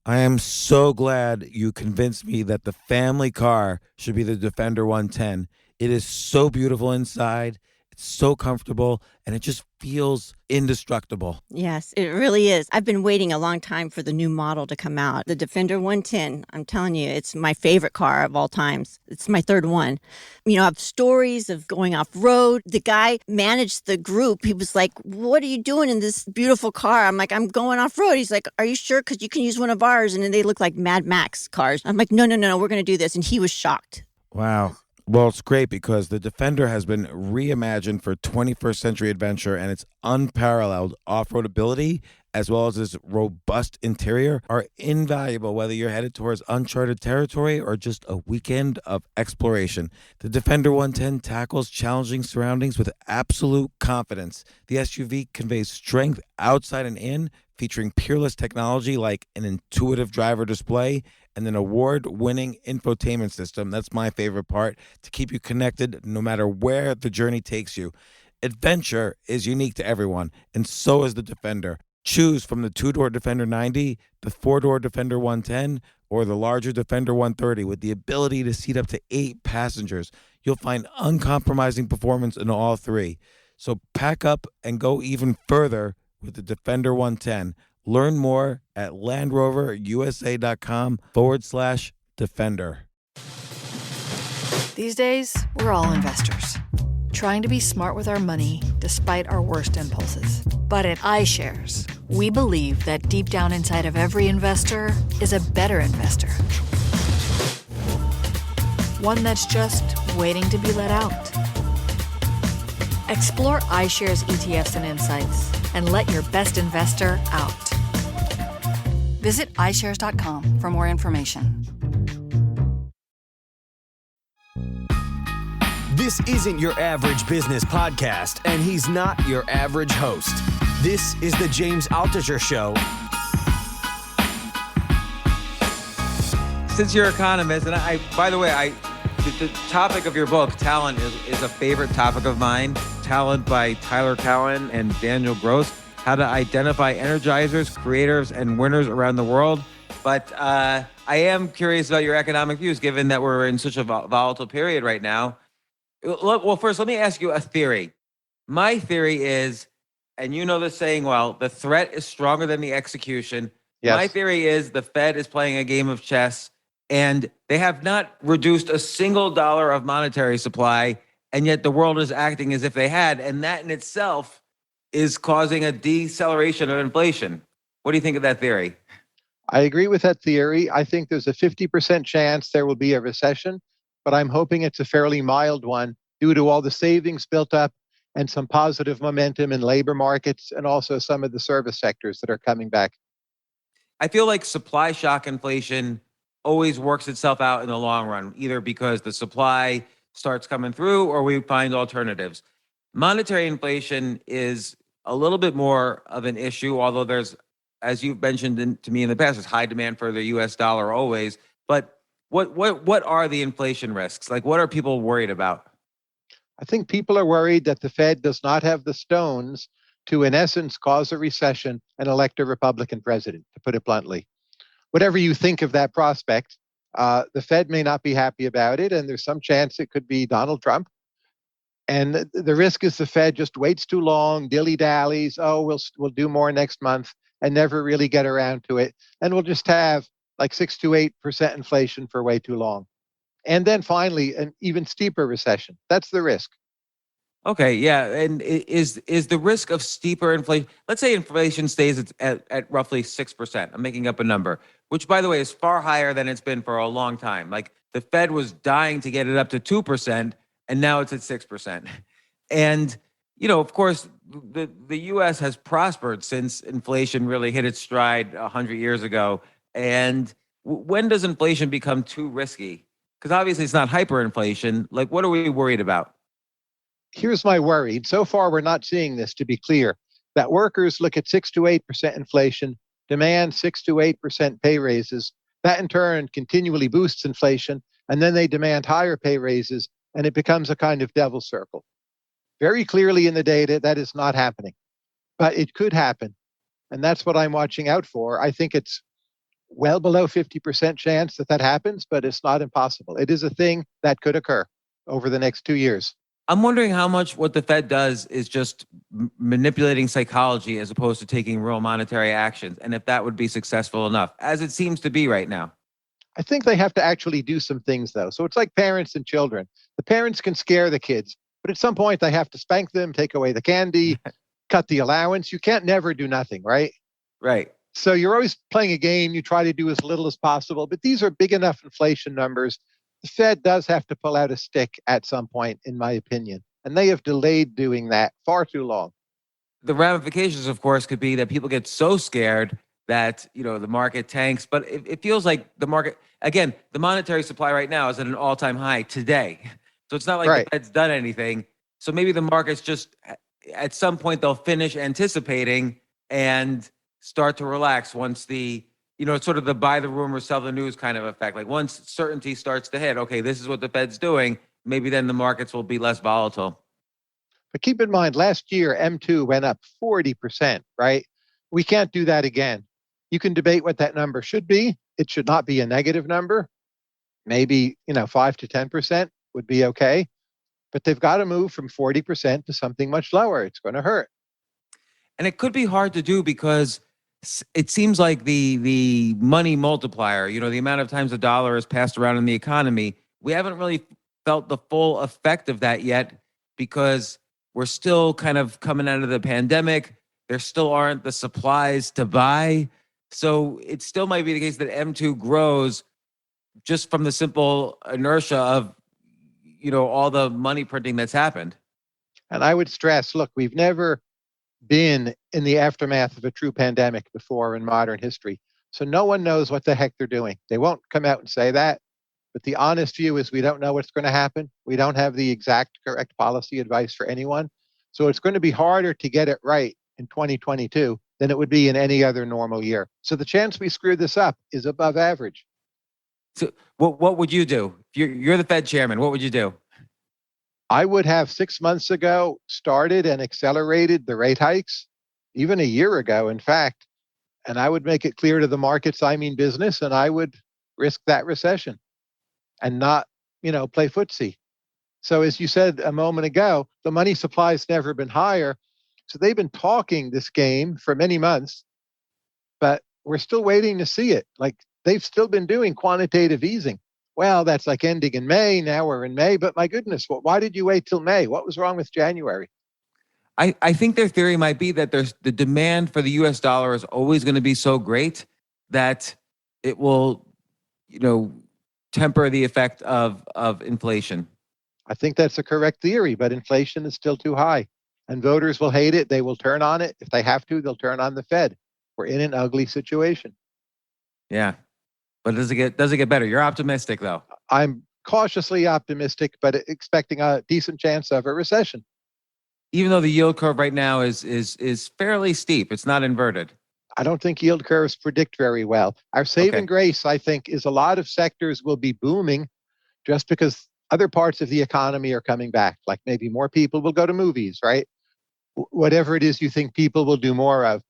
I am so glad you convinced me that the family car should be the Defender 110. It is so beautiful inside, it's so comfortable, and it just feels indestructible. Yes, it really is. I've been waiting a long time for the new model to come out. The Defender 110, I'm telling you, it's my favorite car of all times. It's my third one. You know, I have stories of going off road. The guy managed the group. He was like, "What are you doing in this beautiful car?" I'm like, "I'm going off road." He's like, "Are you sure? Because you can use one of ours." And then they look like Mad Max cars. I'm like, "No, no, no, no, we're going to do this." And he was shocked. Wow. Well, it's great because the Defender has been reimagined for 21st century adventure, and its unparalleled off-road ability as well as its robust interior are invaluable whether you're headed towards uncharted territory or just a weekend of exploration. The Defender 110 tackles challenging surroundings with absolute confidence. The SUV conveys strength outside and in, featuring peerless technology like an intuitive driver display and an award-winning infotainment system. That's my favorite part, to keep you connected no matter where the journey takes you. Adventure is unique to everyone, and so is the Defender. Choose from the two-door Defender 90, the four-door Defender 110, or the larger Defender 130 with the ability to seat up to 8 passengers. You'll find uncompromising performance in all three. So pack up and go even further with the Defender 110. Learn more at LandRoverUSA.com/Defender. These days, we're all investors, trying to be smart with our money despite our worst impulses. But at iShares, we believe that deep down inside of every investor is a better investor. One that's just waiting to be let out. Explore iShares ETFs and insights and let your best investor out. Visit iShares.com for more information. This isn't your average business podcast, and he's not your average host. This is the James Altucher Show. Since you're an economist, and by the way, the topic of your book, talent, is a favorite topic of mine. Talent by Tyler Cowen and Daniel Gross. How to identify energizers, creators, and winners around the world. But I am curious about your economic views, given that we're in such a volatile period right now. Well, first, let me ask you a theory. My theory is, and you know this saying well, the threat is stronger than the execution. Yes. My theory is the Fed is playing a game of chess, and they have not reduced a single dollar of monetary supply, and yet the world is acting as if they had, and that in itself is causing a deceleration of inflation. What do you think of that theory? I agree with that theory. I think there's a 50% chance there will be a recession, but I'm hoping it's a fairly mild one due to all the savings built up and some positive momentum in labor markets and also some of the service sectors that are coming back. I feel like supply shock inflation always works itself out in the long run, either because the supply starts coming through or we find alternatives. Monetary inflation is a little bit more of an issue, although there's, as you've mentioned to me in the past, there's high demand for the US dollar always. But what are the inflation risks? Like, what are people worried about? I think people are worried that the Fed does not have the stones to, in essence, cause a recession and elect a Republican president, to put it bluntly. Whatever you think of that prospect, the Fed may not be happy about it, and there's some chance it could be Donald Trump. And the risk is the Fed just waits too long, dilly-dallies, we'll do more next month, and never really get around to it. And we'll just have like 6 to 8% inflation for way too long. And then finally, an even steeper recession. That's the risk. Okay, yeah. And is the risk of steeper inflation, let's say inflation stays at roughly 6%. I'm making up a number, which, by the way, is far higher than it's been for a long time. Like, the Fed was dying to get it up to 2%, and now it's at 6%. And, you know, of course, the U.S. has prospered since inflation really hit its stride 100 years ago. And when does inflation become too risky? Because obviously it's not hyperinflation. Like, what are we worried about? Here's my worry. So far, we're not seeing this, to be clear, that workers look at 6 to 8% inflation, demand 6 to 8% pay raises. That in turn continually boosts inflation, and then they demand higher pay raises, and it becomes a kind of devil's circle. Very clearly in the data, that is not happening, but it could happen. And that's what I'm watching out for. I think it's well below 50% chance that that happens, but it's not impossible. It is a thing that could occur over the next 2 years. I'm wondering how much what the Fed does is just manipulating psychology as opposed to taking real monetary actions, and if that would be successful enough, as it seems to be right now. I think they have to actually do some things, though. So it's like parents and children. The parents can scare the kids, but at some point they have to spank them, take away the candy, cut the allowance. You can't never do nothing, right? Right. So you're always playing a game. You try to do as little as possible, but these are big enough inflation numbers. The Fed does have to pull out a stick at some point, in my opinion, and they have delayed doing that far too long. The ramifications, of course, could be that people get so scared that the market tanks. But it feels like the market, again, the monetary supply right now is at an all-time high today. So it's not like Right. the Fed's done anything. So maybe the market's just, at some point, they'll finish anticipating and start to relax once it's sort of the buy the rumor, sell the news kind of effect. Like once certainty starts to hit, okay, this is what the Fed's doing, maybe then the markets will be less volatile. But keep in mind, last year, M2 went up 40%, right? We can't do that again. You can debate what that number should be. It should not be a negative number. Maybe, 5 to 10% would be okay. But they've got to move from 40% to something much lower. It's going to hurt. And it could be hard to do because it seems like the money multiplier, the amount of times the dollar is passed around in the economy, we haven't really felt the full effect of that yet because we're still kind of coming out of the pandemic. There still aren't the supplies to buy. So it still might be the case that M2 grows just from the simple inertia of, all the money printing that's happened. And I would stress, look, we've never been in the aftermath of a true pandemic before in modern history. So no one knows what the heck they're doing. They won't come out and say that. But the honest view is we don't know what's going to happen. We don't have the exact correct policy advice for anyone. So it's going to be harder to get it right in 2022 than it would be in any other normal year. So the chance we screw this up is above average. So what would you do? If you're the Fed chairman, what would you do? I would have 6 months ago started and accelerated the rate hikes, even a year ago, in fact, and I would make it clear to the markets I mean business, and I would risk that recession and not, play footsie. So as you said a moment ago, the money supply's never been higher. So they've been talking this game for many months, but we're still waiting to see it. Like they've still been doing quantitative easing. Well, that's like ending in May. Now we're in May. But my goodness, why did you wait till May? What was wrong with January? I think their theory might be that there's the demand for the US dollar is always going to be so great that it will, temper the effect of inflation. I think that's a correct theory, but inflation is still too high. And voters will hate it. They will turn on it. If they have to, they'll turn on the Fed. We're in an ugly situation. Yeah. But does it get better? You're optimistic though. I'm cautiously optimistic, but expecting a decent chance of a recession. Even though the yield curve right now is fairly steep, it's not inverted. I don't think yield curves predict very well. Our saving grace, I think, is a lot of sectors will be booming just because other parts of the economy are coming back. Like maybe more people will go to movies, right? Whatever it is you think people will do more of.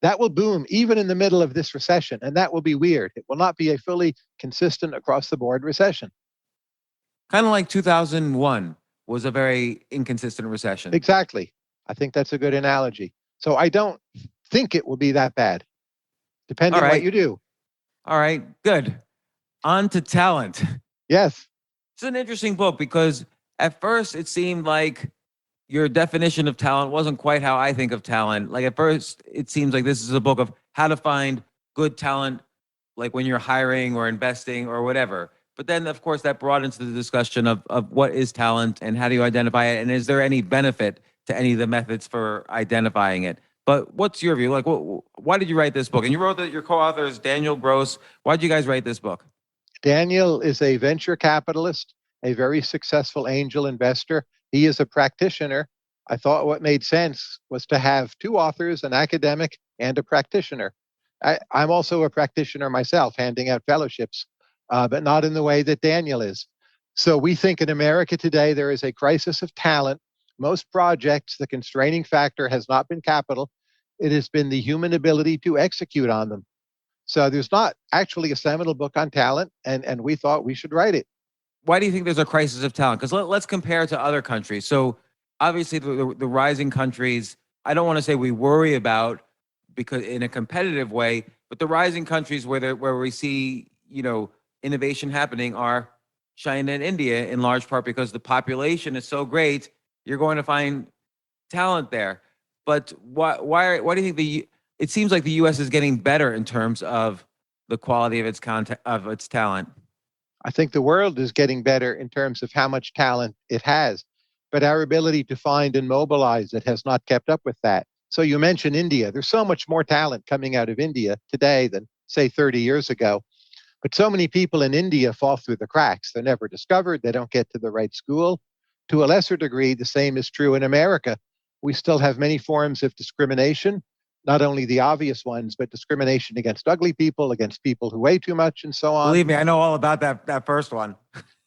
That will boom even in the middle of this recession, and that will be weird. It will not be a fully consistent across the board recession. Kind of like 2001 was a very inconsistent recession. Exactly. I think that's a good analogy. So I don't think it will be that bad, depending on what you do. All right, good. On to talent. Yes. It's an interesting book because at first it seemed like your definition of talent wasn't quite how I think of talent. Like at first, it seems like this is a book of how to find good talent, like when you're hiring or investing or whatever. But then, of course, that brought into the discussion of what is talent and how do you identify it? And is there any benefit to any of the methods for identifying it? But what's your view? Like, why did you write this book? And you wrote that your co-author is Daniel Gross. Why did you guys write this book? Daniel is a venture capitalist, a very successful angel investor. He is a practitioner. I thought what made sense was to have two authors, an academic and a practitioner. I'm also a practitioner myself, handing out fellowships, but not in the way that Daniel is. So we think in America today, there is a crisis of talent. Most projects, the constraining factor has not been capital. It has been the human ability to execute on them. So there's not actually a seminal book on talent, and we thought we should write it. Why do you think there's a crisis of talent? Because let's compare to other countries. So obviously the rising countries, I don't want to say we worry about because in a competitive way, but the rising countries where we see, innovation happening are China and India in large part because the population is so great, you're going to find talent there. But why do you think it seems like the US is getting better in terms of the quality of its content of its talent? I think the world is getting better in terms of how much talent it has, but our ability to find and mobilize it has not kept up with that. So you mentioned India. There's so much more talent coming out of India today than, say, 30 years ago. But so many people in India fall through the cracks. They're never discovered. They don't get to the right school. To a lesser degree, the same is true in America. We still have many forms of discrimination, not only the obvious ones, but discrimination against ugly people, against people who weigh too much, and so on. Believe me, I know all about that first one.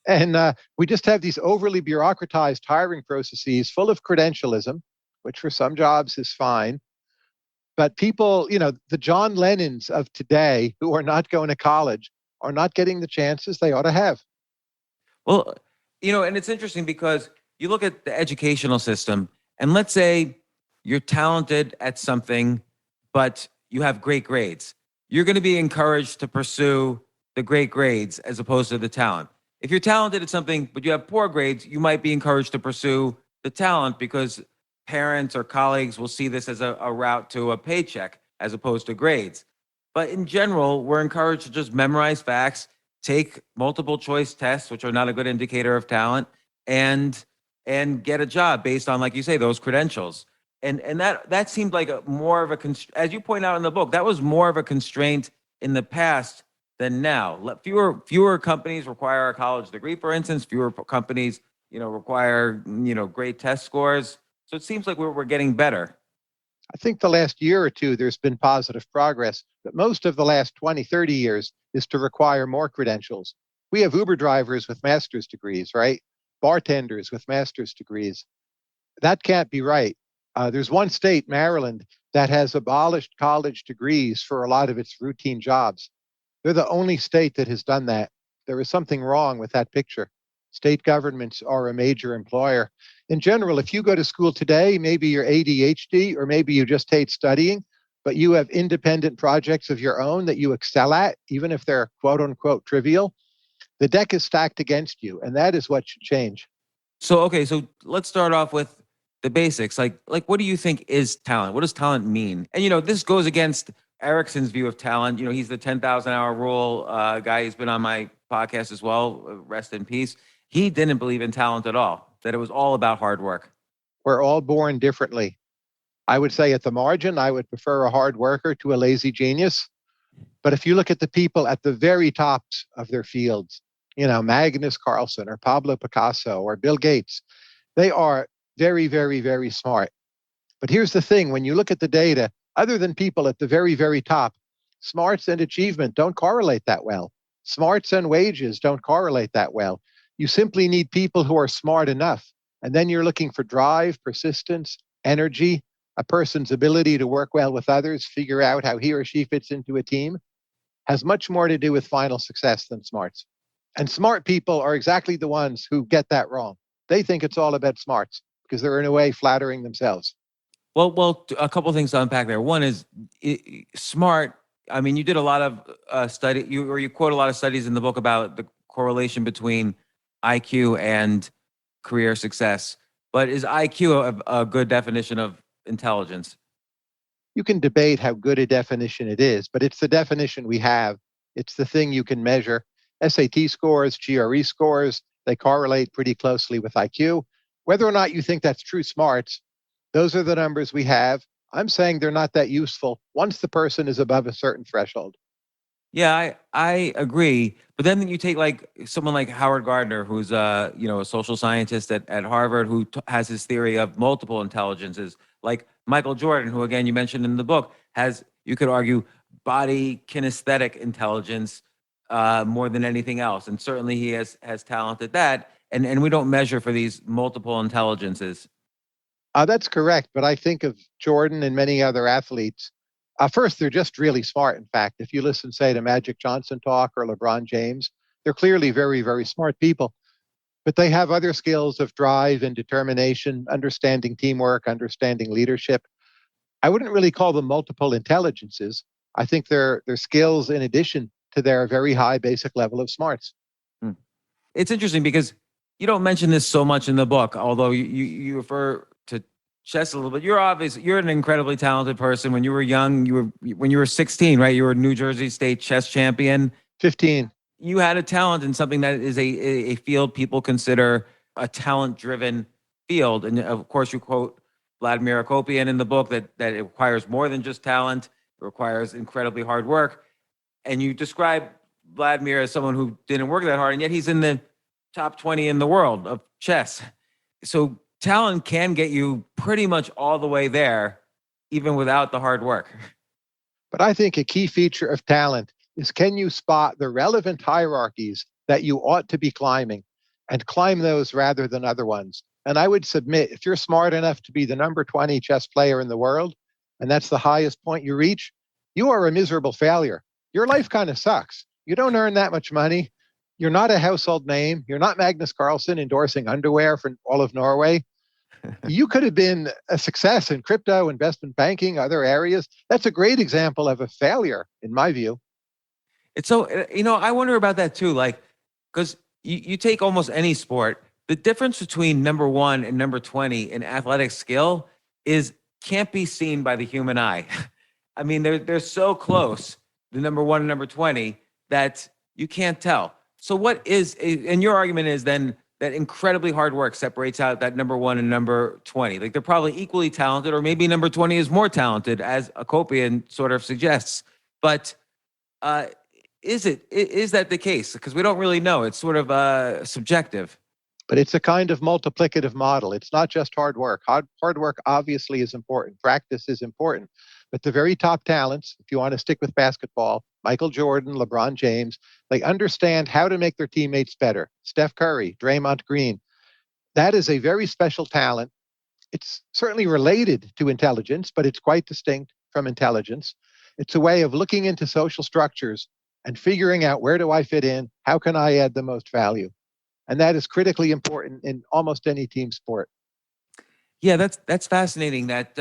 And we just have these overly bureaucratized hiring processes full of credentialism, which for some jobs is fine. But people, the John Lennons of today who are not going to college are not getting the chances they ought to have. Well, and it's interesting because you look at the educational system, and let's say you're talented at something, but you have great grades. You're going to be encouraged to pursue the great grades as opposed to the talent. If you're talented at something, but you have poor grades, you might be encouraged to pursue the talent because parents or colleagues will see this as a route to a paycheck as opposed to grades. But in general, we're encouraged to just memorize facts, take multiple choice tests, which are not a good indicator of talent, and get a job based on, like you say, those credentials. And that seemed like more of a, as you point out in the book, that was more of a constraint in the past than now. Fewer companies require a college degree, for instance. Fewer companies, require, great test scores. So it seems like we're getting better. I think the last year or two, there's been positive progress, but most of the last 20, 30 years is to require more credentials. We have Uber drivers with master's degrees, right? Bartenders with master's degrees. That can't be right. There's one state, Maryland, that has abolished college degrees for a lot of its routine jobs. They're the only state that has done that. There is something wrong with that picture. State governments are a major employer. In general, if you go to school today, maybe you're ADHD or maybe you just hate studying, but you have independent projects of your own that you excel at, even if they're quote unquote trivial, the deck is stacked against you, and that is what should change. So let's start off with the basics. Like what do you think is talent? What does talent mean? And this goes against Erickson's view of talent. He's the 10,000-hour rule guy. He's been on my podcast as well. Rest in peace. He didn't believe in talent at all, that it was all about hard work. We're all born differently. I would say at the margin, I would prefer a hard worker to a lazy genius. But if you look at the people at the very tops of their fields, Magnus Carlsen or Pablo Picasso or Bill Gates, they are very, very, very smart. But here's the thing, when you look at the data, other than people at the very, very top, smarts and achievement don't correlate that well. Smarts and wages don't correlate that well. You simply need people who are smart enough. And then you're looking for drive, persistence, energy, a person's ability to work well with others, figure out how he or she fits into a team, has much more to do with final success than smarts. And smart people are exactly the ones who get that wrong. They think it's all about smarts because they're in a way flattering themselves. Well, a couple of things to unpack there. One is smart. I mean, you did a lot of study, you quote a lot of studies in the book about the correlation between IQ and career success. But is IQ a good definition of intelligence? You can debate how good a definition it is, but it's the definition we have. It's the thing you can measure. SAT scores, GRE scores, they correlate pretty closely with IQ. Whether or not you think that's true smarts, those are the numbers we have. I'm saying they're not that useful once the person is above a certain threshold. Yeah, I agree. But then you take like someone like Howard Gardner, who's a social scientist at Harvard, who has his theory of multiple intelligences, like Michael Jordan, who again you mentioned in the book has, you could argue, body kinesthetic intelligence more than anything else, and certainly he has talent at that. And we don't measure for these multiple intelligences. That's correct, but I think of Jordan and many other athletes First, they're just really smart. In fact, if you listen, say, to Magic Johnson talk or LeBron James, they're clearly very, very smart people. But they have other skills of drive and determination, understanding teamwork, understanding leadership. I wouldn't really call them multiple intelligences. I think they're skills in addition to their very high basic level of smarts. It's interesting because you don't mention this so much in the book, although you refer to chess a little bit. You're an incredibly talented person. When you were young, when you were 16, right? You were a New Jersey State chess champion. 15. You had a talent in something that is a field people consider a talent-driven field. And of course, you quote Vladimir Akopian in the book that it requires more than just talent. It requires incredibly hard work. And you describe Vladimir as someone who didn't work that hard, and yet he's in the top 20 in the world of chess. So talent can get you pretty much all the way there, even without the hard work. But I think a key feature of talent is, can you spot the relevant hierarchies that you ought to be climbing and climb those rather than other ones? And I would submit, if you're smart enough to be the number 20 chess player in the world, and that's the highest point you reach, you are a miserable failure. Your life kind of sucks. You don't earn that much money. You're not a household name. You're not Magnus Carlsen endorsing underwear for all of Norway. You could have been a success in crypto, investment banking, other areas. That's a great example of a failure, in my view. It's so, I wonder about that too. Like, because you take almost any sport, the difference between number 1 and number 20 in athletic skill can't be seen by the human eye. I mean, they're so close, the number 1 and number 20, that you can't tell. So and your argument is then that incredibly hard work separates out that number 1 and number 20. Like, they're probably equally talented, or maybe number 20 is more talented, as Akopian sort of suggests. But is that the case? Because we don't really know. It's sort of subjective. But it's a kind of multiplicative model. It's not just hard work. Hard work obviously is important. Practice is important. But the very top talents, if you want to stick with basketball, Michael Jordan, LeBron James, they understand how to make their teammates better. Steph Curry, Draymond Green. That is a very special talent. It's certainly related to intelligence, but it's quite distinct from intelligence. It's a way of looking into social structures and figuring out, where do I fit in? How can I add the most value? And that is critically important in almost any team sport. Yeah, that's fascinating. That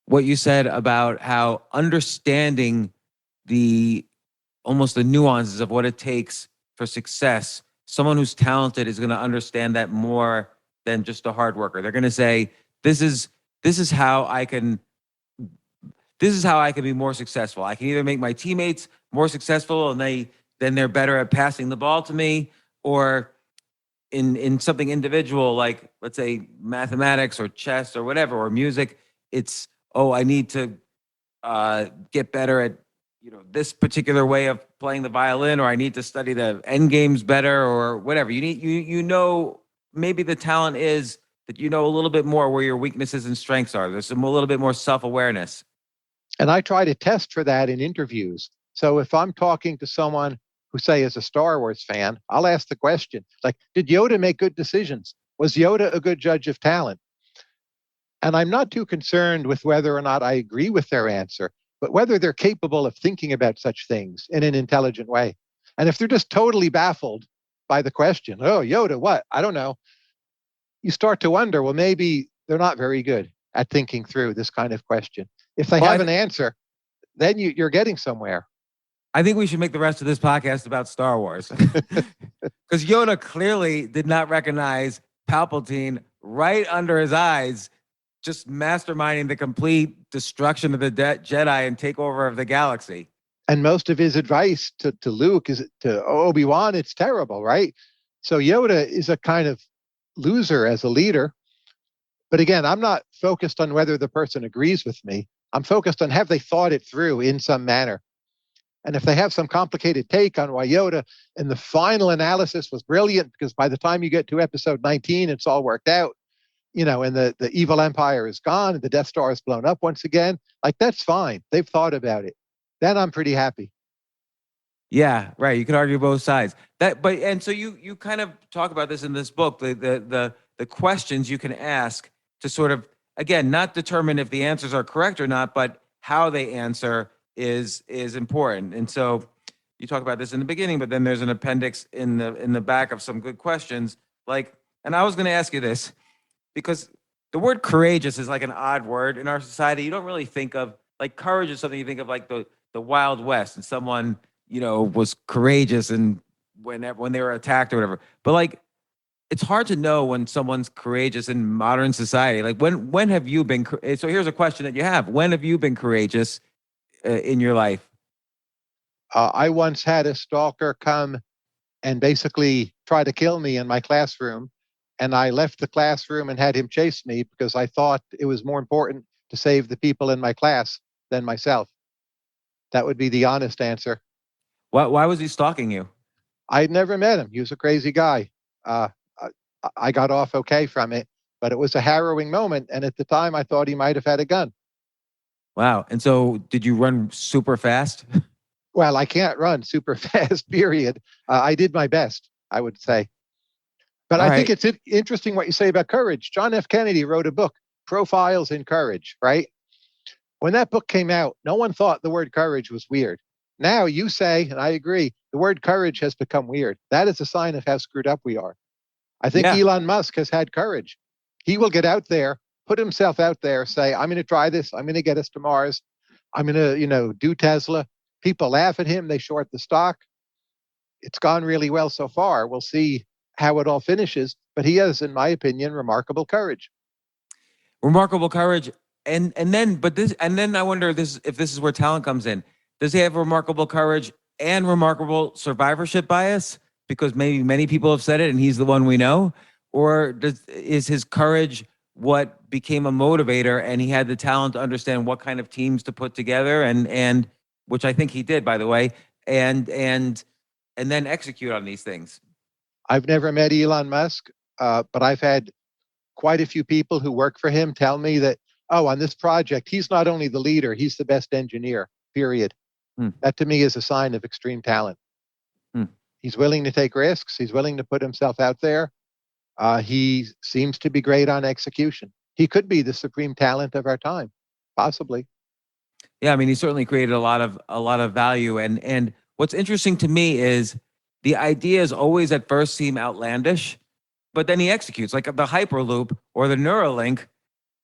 what you said about how understanding almost the nuances of what it takes for success. Someone who's talented is going to understand that more than just a hard worker. They're going to say, this is how I can be more successful. I can either make my teammates more successful and then they're better at passing the ball to me, or in something individual, like, let's say, mathematics or chess or whatever, or music, it's, I need to get better at this particular way of playing the violin, or I need to study the end games better, or whatever. You need maybe the talent is that a little bit more where your weaknesses and strengths are. There's a little bit more self-awareness. And I try to test for that in interviews. So if I'm talking to someone who, say, is a Star Wars fan, I'll ask the question, like, did Yoda make good decisions? Was Yoda a good judge of talent? And I'm not too concerned with whether or not I agree with their answer, but whether they're capable of thinking about such things in an intelligent way. And if they're just totally baffled by the question, oh, Yoda, what? I don't know. You start to wonder, well, maybe they're not very good at thinking through this kind of question. If they have an answer, then you're getting somewhere. I think we should make the rest of this podcast about Star Wars. Because Yoda clearly did not recognize Palpatine right under his eyes, just masterminding the complete destruction of the Jedi and takeover of the galaxy. And most of his advice to Luke is to Obi-Wan, it's terrible, right? So Yoda is a kind of loser as a leader. But again, I'm not focused on whether the person agrees with me. I'm focused on, have they thought it through in some manner? And if they have some complicated take on why Yoda in the final analysis was brilliant, because by the time you get to episode 19, it's all worked out, and the evil empire is gone and the Death Star is blown up once again, like, that's fine. They've thought about it. Then I'm pretty happy. Yeah, right. You can argue both sides. And so you kind of talk about this in this book, the questions you can ask to sort of, again, not determine if the answers are correct or not, but how they answer is important. And so you talk about this in the beginning, but then there's an appendix in the back of some good questions. Like, and I was going to ask you this because the word courageous is like an odd word in our society. You don't really think of, like, courage is something you think of like the Wild West, and someone, was courageous and when they were attacked or whatever. But like, it's hard to know when someone's courageous in modern society. Like, when have you been? So here's a question that you have: when have you been courageous in your life? I once had a stalker come and basically try to kill me in my classroom. And I left the classroom and had him chase me because I thought it was more important to save the people in my class than myself. That would be the honest answer. Why was he stalking you? I'd never met him. He was a crazy guy. Uh, I got off okay from it, but it was a harrowing moment. And at the time, I thought he might have had a gun. Wow. And so did you run super fast? Well, I can't run super fast, period. I did my best, I would say. But All I right. think it's interesting what you say about courage. John F. Kennedy wrote a book, Profiles in Courage, right? When that book came out, no one thought the word courage was weird. Now you say, and I agree, the word courage has become weird. That is a sign of how screwed up we are. I think Yeah. Elon Musk has had courage. He will get out there, put himself out there, say, I'm going to try this. I'm going to get us to Mars. I'm going to, do Tesla. People laugh at him. They short the stock. It's gone really well so far. We'll see how it all finishes. But he has, in my opinion, remarkable courage. Remarkable courage. And then I wonder if this is where talent comes in. Does he have remarkable courage and remarkable survivorship bias? Because maybe many people have said it and he's the one we know? Or is his courage what became a motivator and he had the talent to understand what kind of teams to put together and which I think he did, by the way, and then execute on these things? I've never met Elon Musk, but I've had quite a few people who work for him tell me that, oh, on this project, he's not only the leader, he's the best engineer, period. Hmm. That to me is a sign of extreme talent. Hmm. He's willing to take risks. He's willing to put himself out there. He seems to be great on execution. He could be the supreme talent of our time, possibly. Yeah, I mean, he certainly created a lot of value. And what's interesting to me is the ideas always at first seem outlandish, but then he executes. Like the Hyperloop or the Neuralink,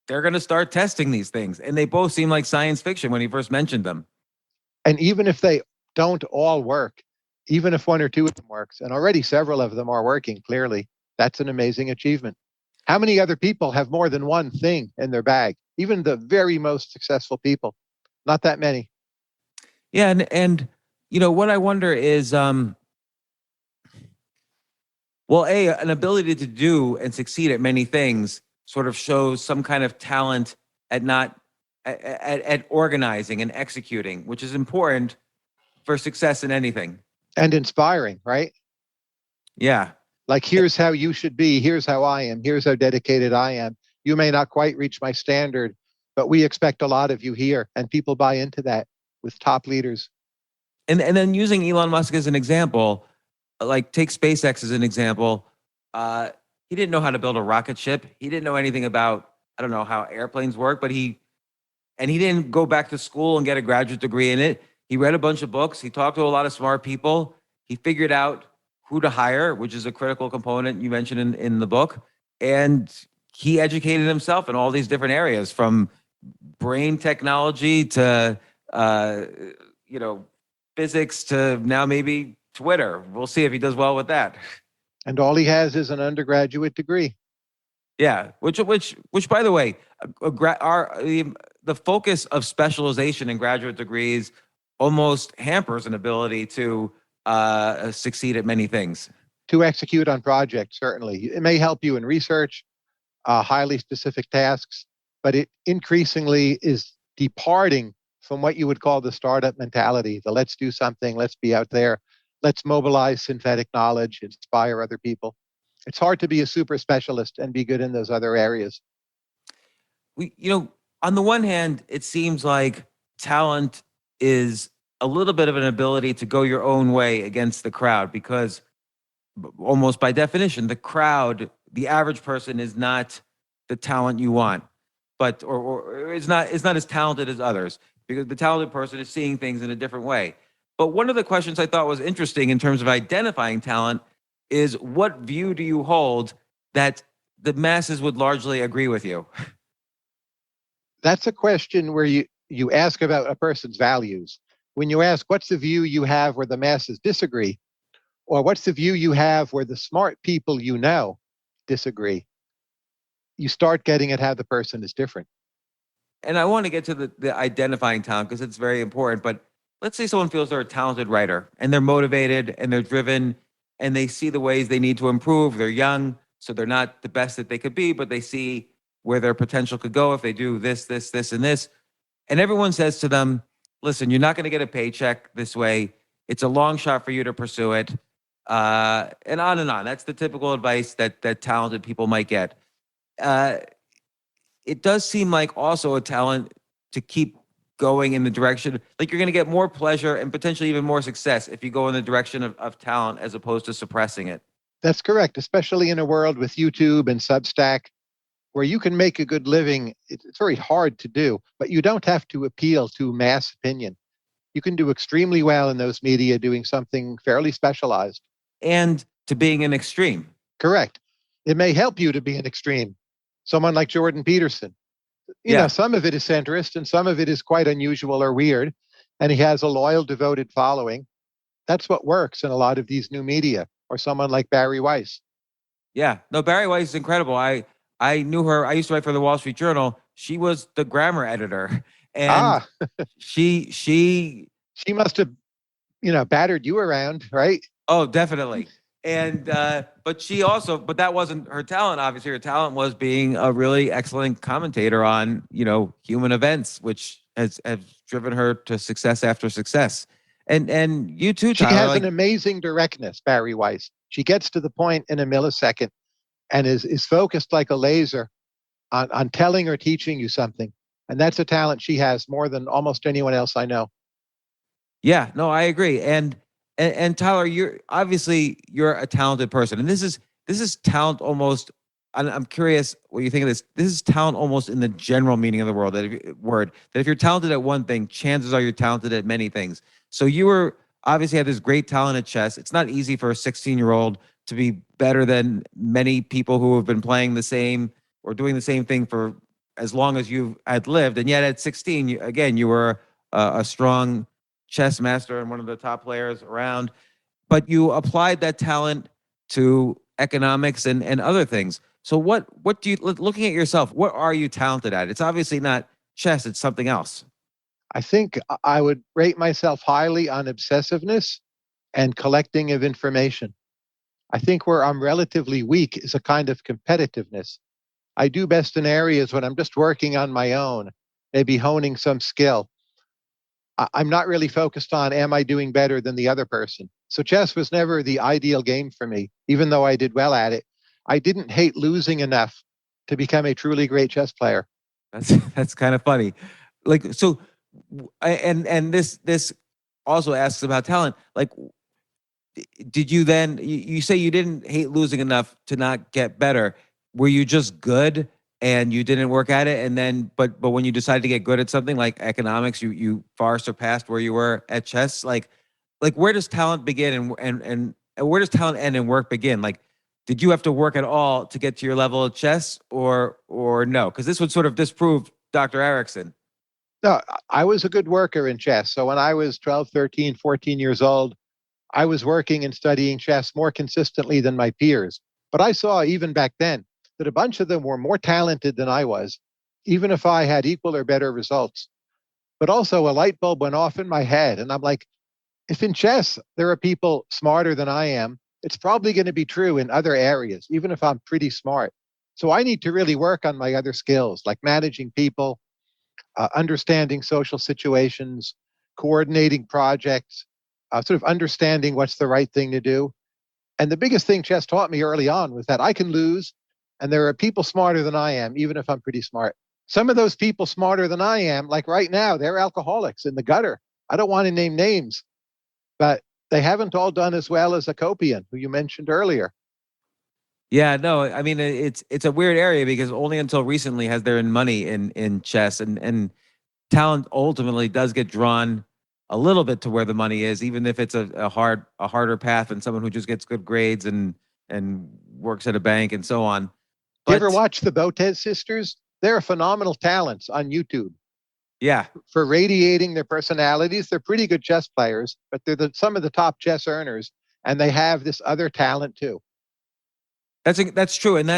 they're going to start testing these things, and they both seem like science fiction when he first mentioned them. And even if they don't all work, even if one or two of them works, and already several of them are working clearly, that's an amazing achievement. How many other people have more than one thing in their bag? Even the very most successful people, not that many. Yeah, and what I wonder is, an ability to do and succeed at many things sort of shows some kind of talent at not at organizing and executing, which is important for success in anything. And inspiring, right? Yeah. Like, here's how you should be. Here's how I am. Here's how dedicated I am. You may not quite reach my standard, but we expect a lot of you here. And people buy into that with top leaders. And then using Elon Musk as an example, like take SpaceX as an example. He didn't know how to build a rocket ship. He didn't know anything about, I don't know how airplanes work, but he didn't go back to school and get a graduate degree in it. He read a bunch of books. He talked to a lot of smart people. He figured out who to hire, which is a critical component you mentioned in the book. And he educated himself in all these different areas, from brain technology to, physics to now maybe Twitter. We'll see if he does well with that. And all he has is an undergraduate degree. Yeah, which by the way, the focus of specialization in graduate degrees almost hampers an ability to succeed at many things. To execute on projects, certainly. It may help you in research, highly specific tasks, but it increasingly is departing from what you would call the startup mentality, the let's do something, let's be out there, let's mobilize synthetic knowledge, inspire other people. It's hard to be a super specialist and be good in those other areas. On the one hand, it seems like talent is a little bit of an ability to go your own way against the crowd, because almost by definition, the crowd, the average person, is not the talent you want, but or is not as talented as others. because the talented person is seeing things in a different way. But one of the questions I thought was interesting in terms of identifying talent is, what view do you hold that the masses would largely agree with you? That's a question where you ask about a person's values. When you ask, what's the view you have where the masses disagree? Or what's the view you have where the smart people you know disagree? You start getting at how the person is different. And I want to get to the identifying talent because it's very important. But let's say someone feels they're a talented writer and they're motivated and they're driven and they see the ways they need to improve. They're young, so they're not the best that they could be, but they see where their potential could go if they do this, this, this, and this. And everyone says to them, listen, you're not going to get a paycheck this way. It's a long shot for you to pursue it. And on and on. That's the typical advice that talented people might get. It does seem like also a talent to keep going in the direction, like you're going to get more pleasure and potentially even more success if you go in the direction of talent as opposed to suppressing it. That's correct, especially in a world with YouTube and Substack, where you can make a good living. It's very hard to do, but you don't have to appeal to mass opinion. You can do extremely well in those media doing something fairly specialized. And to being an extreme. Correct. It may help you to be an extreme. Someone like Jordan Peterson. You know, some of it is centrist and some of it is quite unusual or weird. And he has a loyal, devoted following. That's what works in a lot of these new media. Or someone like Barry Weiss. Yeah. No, Barry Weiss is incredible. I knew her. I used to write for the Wall Street Journal. She was the grammar editor. And she must have, battered you around, right? Oh, definitely. And but that wasn't her talent. Obviously, her talent was being a really excellent commentator on, human events, which has driven her to success after success. And you too, Tyler. She has an amazing directness, Barry Weiss. She gets to the point in a millisecond and is focused like a laser on telling or teaching you something. And that's a talent she has more than almost anyone else I know. Yeah, no, I agree. And Tyler, you're a talented person, and this is talent almost. I'm curious what you think of this. This is talent almost in the general meaning of the word. That if you're talented at one thing, chances are you're talented at many things. So you were obviously had this great talent at chess. It's not easy for a 16-year-old to be better than many people who have been playing the same or doing the same thing for as long as you had lived. And yet at 16, you were a strong chess master and one of the top players around, but you applied that talent to economics and other things. So what do you, looking at yourself, what are you talented at? It's obviously not chess, it's something else. I think I would rate myself highly on obsessiveness and collecting of information. I think where I'm relatively weak is a kind of competitiveness. I do best in areas when I'm just working on my own, maybe honing some skill. I'm not really focused on, am I doing better than the other person? So chess was never the ideal game for me, even though I did well at it. I didn't hate losing enough to become a truly great chess player. That's kind of funny. Like, so, and this also asks about talent. Like, did you then, you say you didn't hate losing enough to not get better. Were you just good and you didn't work at it? And then, but when you decided to get good at something like economics, you far surpassed where you were at chess. Like where does talent begin and where does talent end and work begin? Like, did you have to work at all to get to your level of chess or no? Because this would sort of disprove Dr. Erickson. No, I was a good worker in chess. So when I was 12, 13, 14 years old, I was working and studying chess more consistently than my peers. But I saw even back then that a bunch of them were more talented than I was, even if I had equal or better results. But also a light bulb went off in my head. And I'm like, if in chess there are people smarter than I am, it's probably going to be true in other areas, even if I'm pretty smart. So I need to really work on my other skills, like managing people, understanding social situations, coordinating projects, sort of understanding what's the right thing to do. And the biggest thing chess taught me early on was that I can lose, and there are people smarter than I am, even if I'm pretty smart. Some of those people smarter than I am, like right now, they're alcoholics in the gutter. I don't want to name names, but they haven't all done as well as Akopian, who you mentioned earlier. Yeah, no, I mean, it's a weird area because only until recently has there been money in chess. And talent ultimately does get drawn a little bit to where the money is, even if it's a harder path than someone who just gets good grades and works at a bank and so on. Do you ever But watch the Botez sisters? They're phenomenal talents on YouTube yeah, for radiating their personalities. They're pretty good chess players, but they're some of the top chess earners, and they have this other talent too. that's true, and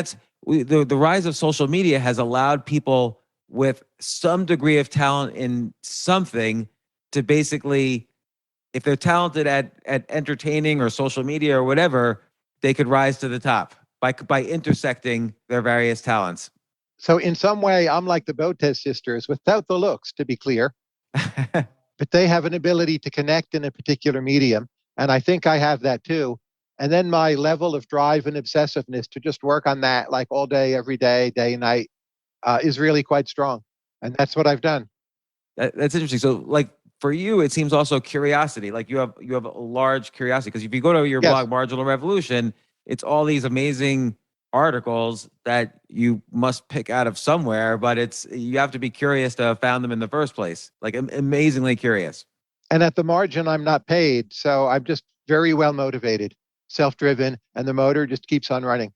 the rise of social media has allowed people with some degree of talent in something to basically, if they're talented at entertaining or social media or whatever, they could rise to the top by intersecting their various talents. So in some way, I'm like the Botez sisters without the looks, to be clear, but they have an ability to connect in a particular medium. And I think I have that too. And then my level of drive and obsessiveness to just work on that like all day, every day, day and night, is really quite strong. And that's what I've done. That's interesting. So, like for you, it seems also curiosity. Like you have a large curiosity, because if you go to your Yes. blog, Marginal Revolution, it's all these amazing articles that you must pick out of somewhere, but you have to be curious to have found them in the first place. Like amazingly curious. And at the margin, I'm not paid. So I'm just very well motivated, self-driven, and the motor just keeps on running.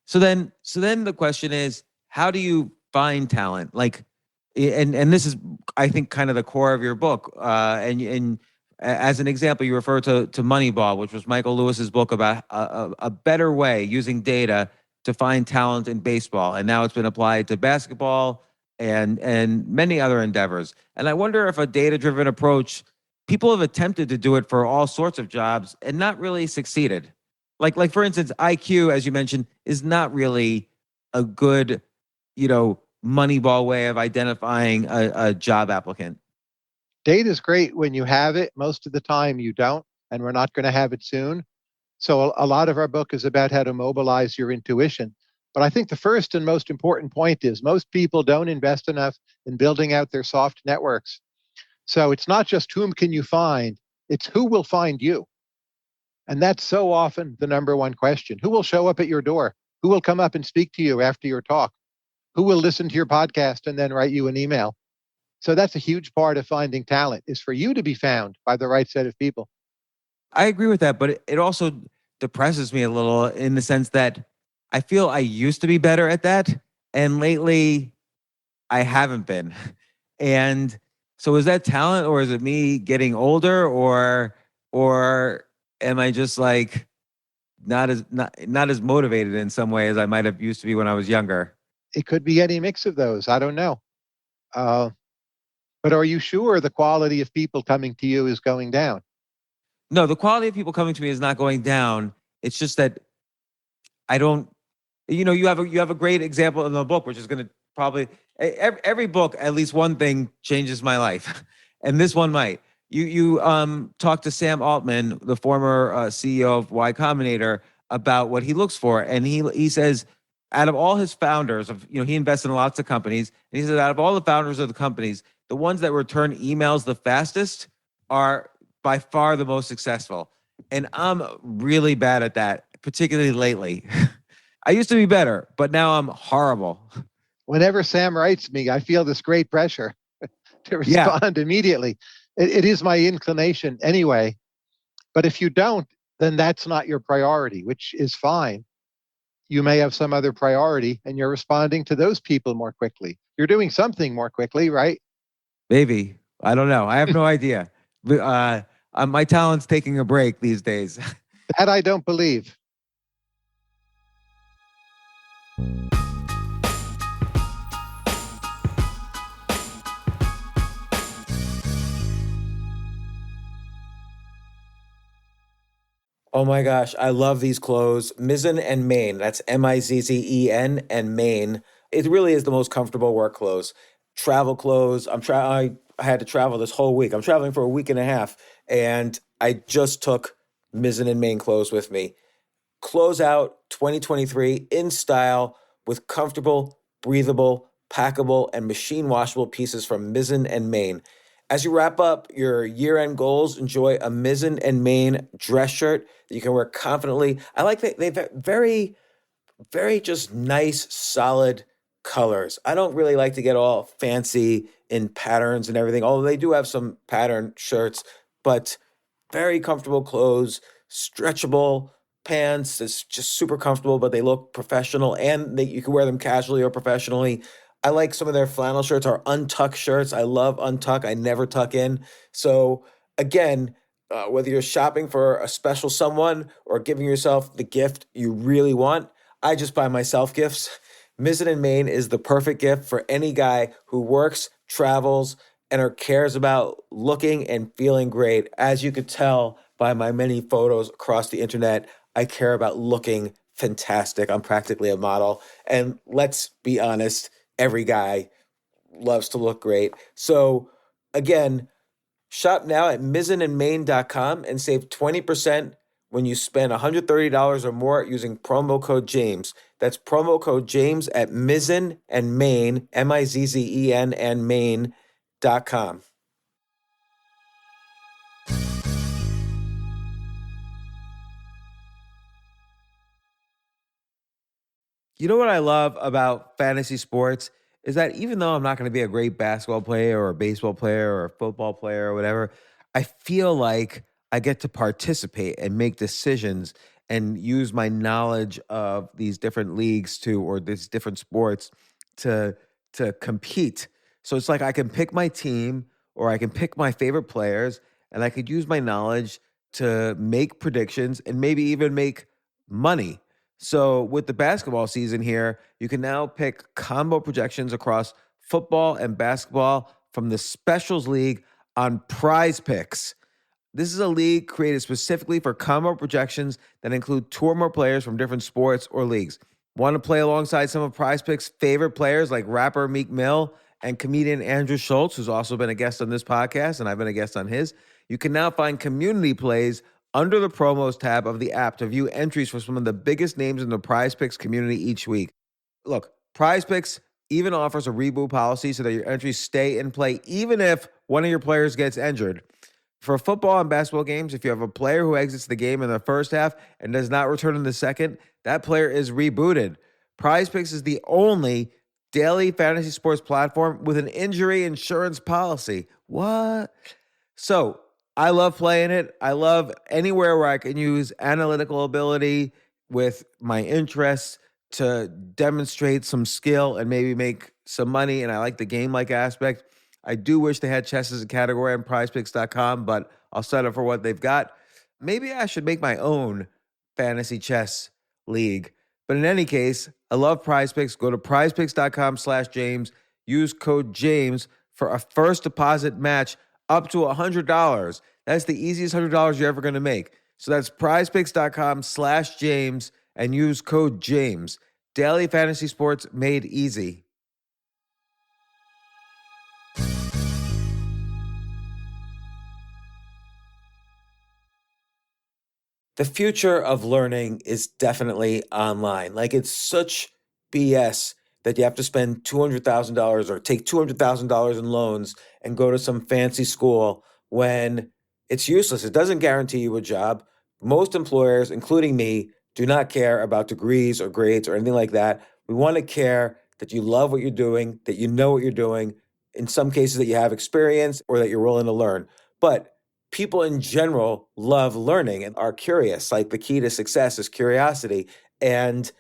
So then the question is, how do you find talent? Like, and this is, I think, kind of the core of your book. And as an example, you refer to Moneyball, which was Michael Lewis's book about a better way using data to find talent in baseball, and now it's been applied to basketball and many other endeavors. And I wonder if a data-driven approach, people have attempted to do it for all sorts of jobs and not really succeeded. Like for instance, IQ, as you mentioned, is not really a good, Moneyball way of identifying a job applicant. Data is great when you have it. Most of the time you don't, and we're not going to have it soon. So a lot of our book is about how to mobilize your intuition. But I think the first and most important point is most people don't invest enough in building out their soft networks. So it's not just whom can you find, it's who will find you. And that's so often the number one question. Who will show up at your door? Who will come up and speak to you after your talk? Who will listen to your podcast and then write you an email? So that's a huge part of finding talent, is for you to be found by the right set of people. I agree with that, but it also depresses me a little in the sense that I feel I used to be better at that, and lately I haven't been. And so is that talent, or is it me getting older, or am I just like not as motivated in some way as I might have used to be when I was younger? It could be any mix of those. I don't know. But are you sure the quality of people coming to you is going down? No, the quality of people coming to me is not going down. It's just that I don't, you have a great example in the book, which is going to probably, every book, at least one thing changes my life. And this one might. You talked to Sam Altman, the former CEO of Y Combinator, about what he looks for. And he says, out of all his founders he invested in lots of companies. And he said, out of all the founders of the companies, the ones that return emails the fastest are by far the most successful. And I'm really bad at that, particularly lately. I used to be better, but now I'm horrible. Whenever Sam writes me, I feel this great pressure to respond immediately. It is my inclination anyway. But if you don't, then that's not your priority, which is fine. You may have some other priority and you're responding to those people more quickly. You're doing something more quickly, right? Maybe. I don't know. I have no idea. My talent's taking a break these days. That I don't believe. Oh my gosh, I love these clothes. Mizzen and Main. That's Mizzen and Main. It really is the most comfortable work clothes. Travel clothes. I had to travel this whole week. I'm traveling for a week and a half, and I just took Mizzen and Main clothes with me. Close out 2023 in style with comfortable, breathable, packable, and machine washable pieces from Mizzen and Main. As you wrap up your year-end goals, enjoy a Mizzen and Main dress shirt that you can wear confidently. I like that they've very, very just nice, solid colors. I don't really like to get all fancy in patterns and everything. Although they do have some pattern shirts, but very comfortable clothes, stretchable pants. It's just super comfortable, but they look professional, and you can wear them casually or professionally. I like some of their flannel shirts or untuck shirts. I love untuck. I never tuck in. So again, whether you're shopping for a special someone or giving yourself the gift you really want, I just buy myself gifts. Mizzen and Main is the perfect gift for any guy who works, travels, and or cares about looking and feeling great. As you could tell by my many photos across the internet, I care about looking fantastic. I'm practically a model. And let's be honest, every guy loves to look great. So again, shop now at mizzenandmain.com and save 20% when you spend $130 or more using promo code James. That's promo code James at Mizzen and Main, Mizzen and Main.com. You know what I love about fantasy sports is that even though I'm not going to be a great basketball player or a baseball player or a football player or whatever, I feel like I get to participate and make decisions and use my knowledge of these different leagues or these different sports to compete. So it's like I can pick my team or I can pick my favorite players and I could use my knowledge to make predictions and maybe even make money. So with the basketball season here, you can now pick combo projections across football and basketball from the Specials League on Prize Picks. This is a league created specifically for combo projections that include two or more players from different sports or leagues. Want to play alongside some of Prize Picks' favorite players like rapper Meek Mill and comedian Andrew Schultz, who's also been a guest on this podcast, and I've been a guest on his? You can now find community plays under the promos tab of the app to view entries for some of the biggest names in the Prize Picks community each week. Look, Prize Picks even offers a reboot policy so that your entries stay in play even if one of your players gets injured. For football and basketball games, if you have a player who exits the game in the first half and does not return in the second, that player is rebooted. Prize Picks is the only daily fantasy sports platform with an injury insurance policy. What? So I love playing it. I love anywhere where I can use analytical ability with my interests to demonstrate some skill and maybe make some money. And I like the game-like aspect. I do wish they had chess as a category on prizepicks.com, but I'll settle for what they've got. Maybe I should make my own fantasy chess league. But in any case, I love Prize Picks. Go to prizepicks.com/James. Use code James for a first deposit match up to $100. That's the easiest $100 you're ever going to make. So that's prizepicks.com/James and use code James. Daily fantasy sports made easy. The future of learning is definitely online. Like, it's such BS that you have to spend $200,000 or take $200,000 in loans and go to some fancy school when it's useless. It doesn't guarantee you a job. Most employers, including me, do not care about degrees or grades or anything like that. We want to care that you love what you're doing, that you know what you're doing, in some cases that you have experience or that you're willing to learn. But people in general love learning and are curious. Like, the key to success is curiosity. And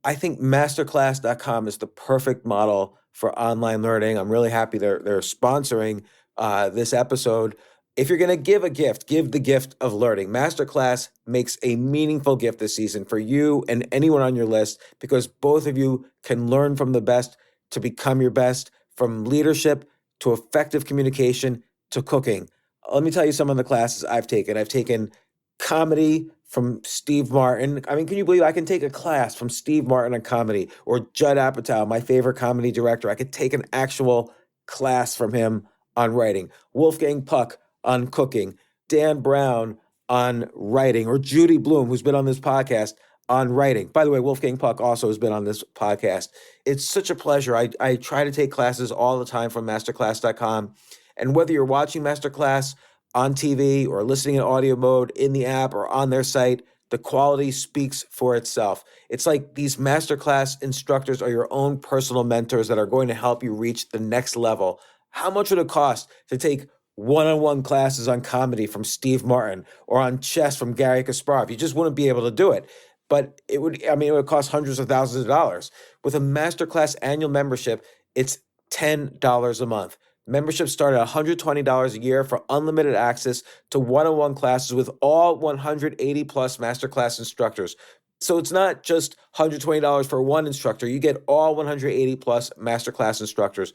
I think masterclass.com is the perfect model for online learning. I'm really happy they're sponsoring this episode. If you're going to give a gift, give the gift of learning. Masterclass makes a meaningful gift this season for you and anyone on your list, because both of you can learn from the best to become your best, from leadership to effective communication to cooking. Let me tell you some of the classes I've taken. I've taken comedy from Steve Martin. I mean, can you believe I can take a class from Steve Martin on comedy, or Judd Apatow, my favorite comedy director? I could take an actual class from him on writing. Wolfgang Puck on cooking. Dan Brown on writing, or Judy Bloom, who's been on this podcast, on writing. By the way, Wolfgang Puck also has been on this podcast. It's such a pleasure. I try to take classes all the time from masterclass.com. And whether you're watching Masterclass on TV or listening in audio mode in the app or on their site, the quality speaks for itself. It's like these Masterclass instructors are your own personal mentors that are going to help you reach the next level. How much would it cost to take one-on-one classes on comedy from Steve Martin or on chess from Gary Kasparov? You just wouldn't be able to do it. But it would cost hundreds of thousands of dollars. With a masterclass annual membership, it's $10 a month. Memberships start at $120 a year for unlimited access to one-on-one classes with all 180 plus masterclass instructors. So it's not just $120 for one instructor. You get all 180 plus masterclass instructors.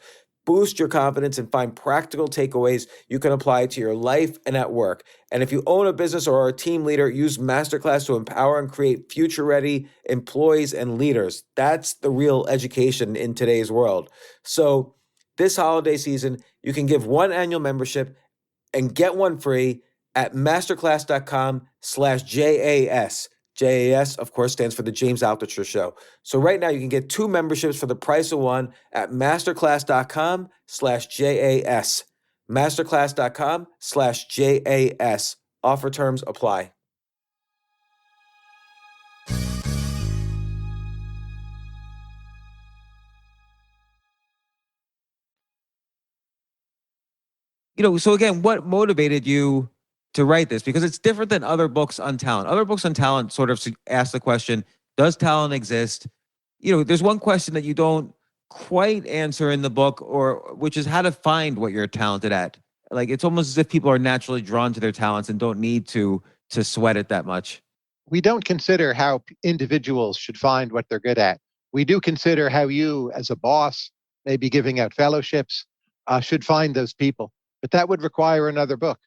Boost your confidence and find practical takeaways you can apply to your life and at work. And if you own a business or are a team leader, use Masterclass to empower and create future-ready employees and leaders. That's the real education in today's world. So this holiday season, you can give one annual membership and get one free at masterclass.com/JAS. JAS, of course, stands for the James Altucher Show. So right now you can get 2 memberships for the price of one at masterclass.com/JAS. Masterclass.com/JAS. Offer terms apply. So again, what motivated you to write this? Because it's different than other books on talent. Other books on talent sort of ask the question, does talent exist? There's one question that you don't quite answer in the book, which is how to find what you're talented at. Like, it's almost as if people are naturally drawn to their talents and don't need to sweat it that much. We don't consider how individuals should find what they're good at. We do consider how you, as a boss, maybe giving out fellowships, should find those people. But that would require another book.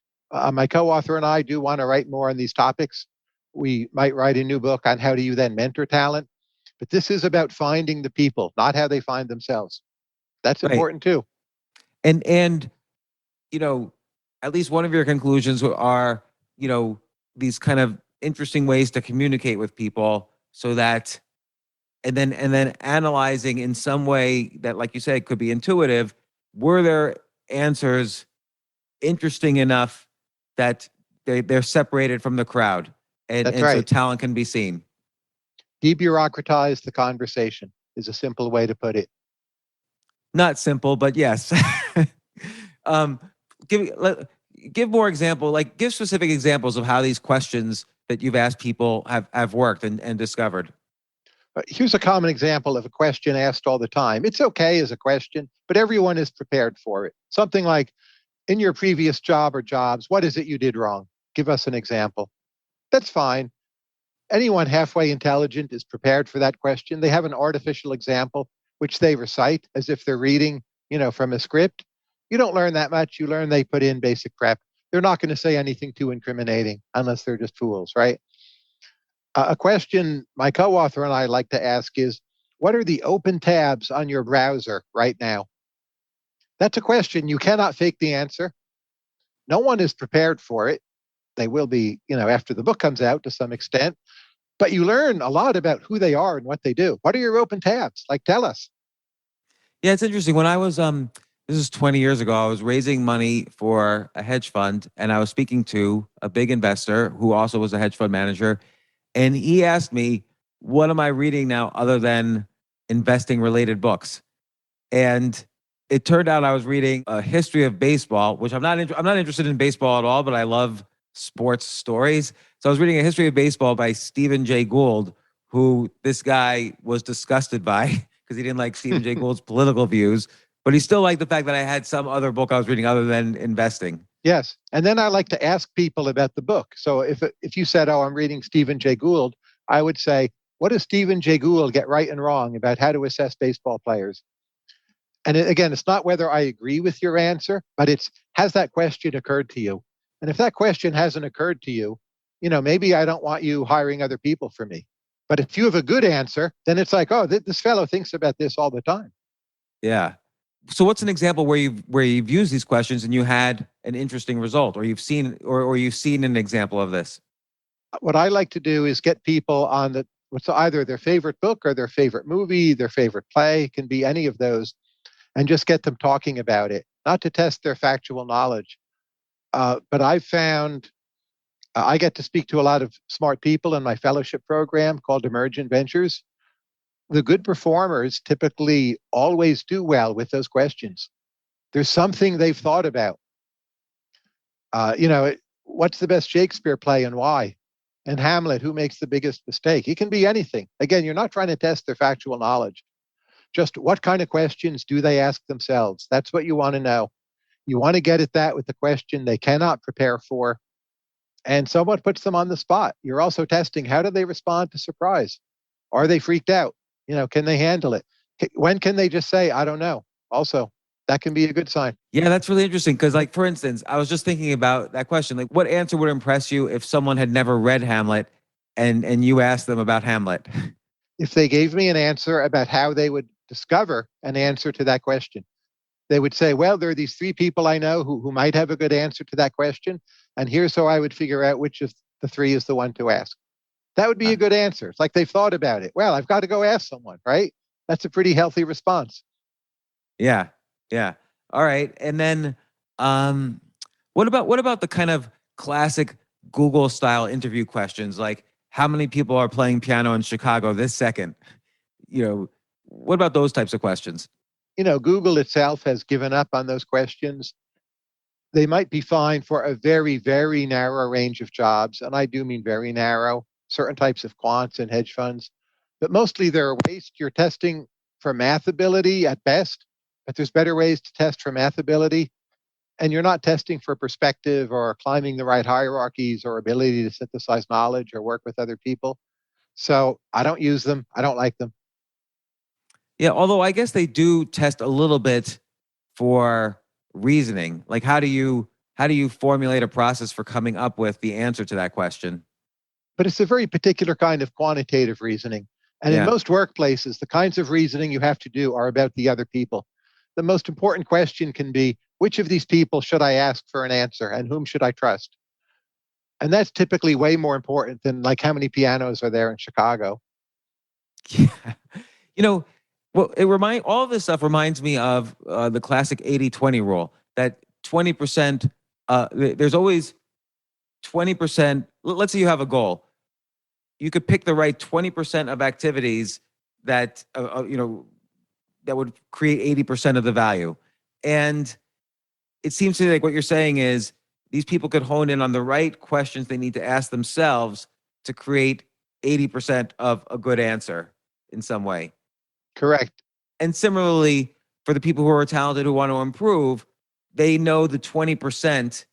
My co-author and I do want to write more on these topics. We might write a new book on how do you then mentor talent. But this is about finding the people, not how they find themselves. That's Right. important too. And at least one of your conclusions are, these kind of interesting ways to communicate with people so that, and then analyzing in some way that, like you said, could be intuitive. Were there answers interesting enough that they're separated from the crowd, and That's so right. talent can be seen? Debureaucratize the conversation is a simple way to put it. Not simple, but yes. Give more example, give specific examples of how these questions that you've asked people have worked and discovered. Here's a common example of a question asked all the time. It's okay as a question, but everyone is prepared for it. Something like, in your previous job or jobs, what is it you did wrong? Give us an example. That's fine. Anyone halfway intelligent is prepared for that question. They have an artificial example, which they recite as if they're reading, from a script. You don't learn that much. You learn they put in basic prep. They're not going to say anything too incriminating unless they're just fools, right? A question my co-author and I like to ask is, what are the open tabs on your browser right now? That's a question. You cannot fake the answer. No one is prepared for it. They will be, after the book comes out to some extent. But you learn a lot about who they are and what they do. What are your open tabs? Tell us. Yeah, it's interesting. When I was, this is 20 years ago, I was raising money for a hedge fund, and I was speaking to a big investor who also was a hedge fund manager. And he asked me, what am I reading now other than investing related books? And it turned out I was reading a history of baseball, which I'm not interested in baseball at all, but I love sports stories. So I was reading a history of baseball by Stephen Jay Gould, who this guy was disgusted by because he didn't like Stephen Jay Gould's political views, but he still liked the fact that I had some other book I was reading other than investing. Yes. And then I like to ask people about the book. So if you said, I'm reading Stephen Jay Gould, I would say, what does Stephen Jay Gould get right and wrong about how to assess baseball players? And again, it's not whether I agree with your answer, but it's, has that question occurred to you? And if that question hasn't occurred to you, maybe I don't want you hiring other people for me. But if you have a good answer, then it's like, this fellow thinks about this all the time. Yeah. So what's an example where you've used these questions and you had an interesting result, or you've seen an example of this? What I like to do is get people on what's either their favorite book or their favorite movie, their favorite play, can be any of those, and just get them talking about it, not to test their factual knowledge. But I've found I get to speak to a lot of smart people in my fellowship program called Emergent Ventures. The good performers typically always do well with those questions. There's something they've thought about. What's the best Shakespeare play and why? And Hamlet, who makes the biggest mistake? It can be anything. Again, you're not trying to test their factual knowledge. Just what kind of questions do they ask themselves? That's what you want to know. You want to get at that with the question they cannot prepare for, and someone puts them on the spot. You're also testing, how do they respond to surprise? Are they freaked out? Can they handle it? When can they just say, I don't know? Also, that can be a good sign. Yeah, that's really interesting because, like, for instance, I was just thinking about that question. Like, what answer would impress you if someone had never read Hamlet and you asked them about Hamlet? If they gave me an answer about how they would discover an answer to that question, they would say, well, there are these three people I know who might have a good answer to that question. And here's how I would figure out which of the three is the one to ask. That would be a good answer. It's like they've thought about it. Well, I've got to go ask someone, right? That's a pretty healthy response. Yeah. Yeah. All right. And then what about the kind of classic Google style interview questions, like how many people are playing piano in Chicago this second? What about those types of questions? Google itself has given up on those questions. They might be fine for a very, very narrow range of jobs. And I do mean very narrow, certain types of quants and hedge funds. But mostly they're a waste. You're testing for math ability at best, but there's better ways to test for math ability. And you're not testing for perspective or climbing the right hierarchies or ability to synthesize knowledge or work with other people. So I don't use them. I don't like them. Yeah, although I guess they do test a little bit for reasoning. Like, how do you formulate a process for coming up with the answer to that question? But it's a very particular kind of quantitative reasoning. And in most workplaces, the kinds of reasoning you have to do are about the other people. The most important question can be, which of these people should I ask for an answer and whom should I trust? And that's typically way more important than like how many pianos are there in Chicago. Yeah. Well, all of this stuff reminds me of the classic 80-20 rule, that 20%, there's always 20%. Let's say you have a goal. You could pick the right 20% of activities that, that would create 80% of the value. And it seems to me like what you're saying is these people could hone in on the right questions they need to ask themselves to create 80% of a good answer in some way. Correct. And similarly, for the people who are talented who want to improve, they know the 20%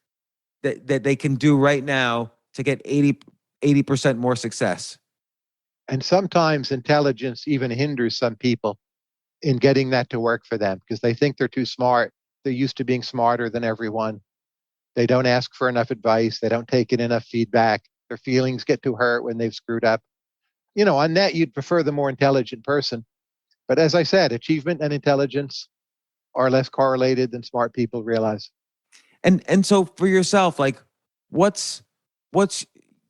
that they can do right now to get 80% more success. And sometimes intelligence even hinders some people in getting that to work for them because they think they're too smart. They're used to being smarter than everyone. They don't ask for enough advice. They don't take in enough feedback. Their feelings get too hurt when they've screwed up. On that, you'd prefer the more intelligent person. But as I said, achievement and intelligence are less correlated than smart people realize. And so for yourself, like, what's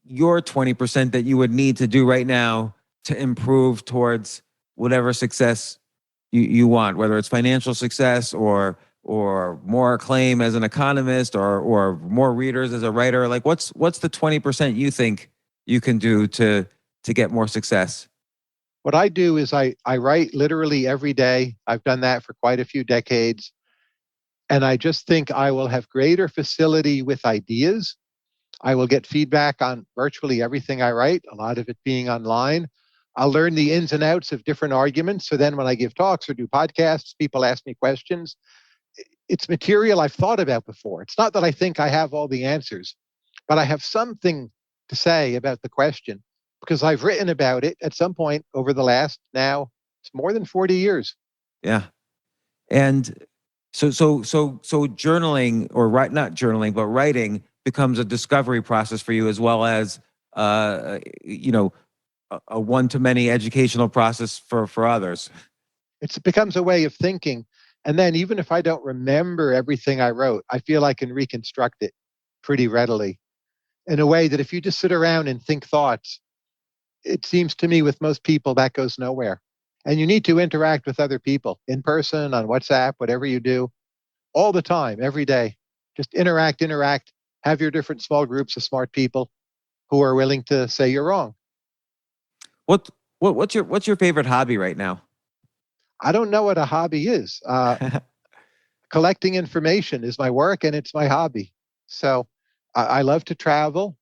your 20% that you would need to do right now to improve towards whatever success you want, whether it's financial success or more acclaim as an economist or more readers as a writer? Like, what's the 20% you think you can do to get more success? What I do is I write literally every day. I've done that for quite a few decades. And I just think I will have greater facility with ideas. I will get feedback on virtually everything I write, a lot of it being online. I'll learn the ins and outs of different arguments. So then when I give talks or do podcasts, people ask me questions. It's material I've thought about before. It's not that I think I have all the answers, but I have something to say about the question because I've written about it at some point over the last, now it's more than 40 years. Yeah. And so journaling, or not journaling, but writing becomes a discovery process for you, as well as a one-to-many educational process for others. It becomes a way of thinking. And then even if I don't remember everything I wrote, I feel I can reconstruct it pretty readily in a way that if you just sit around and think thoughts, it seems to me with most people that goes nowhere. And you need to interact with other people in person, on WhatsApp, whatever you do, all the time, every day. Just interact, have your different small groups of smart people who are willing to say you're wrong. What's your favorite hobby right now? I don't know what a hobby is. collecting information is my work and it's my hobby. So I love to travel.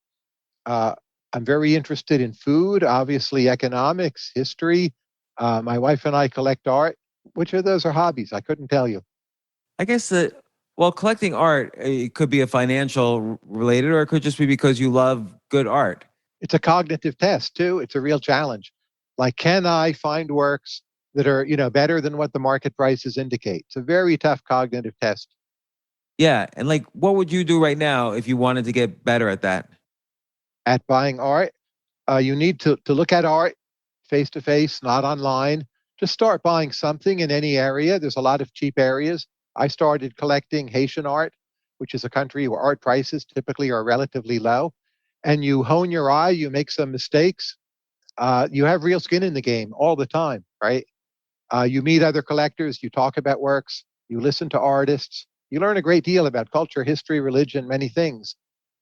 Uh, I'm very interested in food, obviously economics, history. My wife and I collect art. Which of those are hobbies? I couldn't tell you. I guess that, well, collecting art, it could be a financial related, or it could just be because you love good art. It's a cognitive test too. It's a real challenge. Like, can I find works that are, better than what the market prices indicate? It's a very tough cognitive test. Yeah. And like, what would you do right now if you wanted to get better at that? At buying art, you need to look at art face to face, not online. Just start buying something in any area. There's a lot of cheap areas. I started collecting Haitian art, which is a country where art prices typically are relatively low. And you hone your eye, you make some mistakes. You have real skin in the game all the time, right? You meet other collectors, you talk about works, you listen to artists, you learn a great deal about culture, history, religion, many things.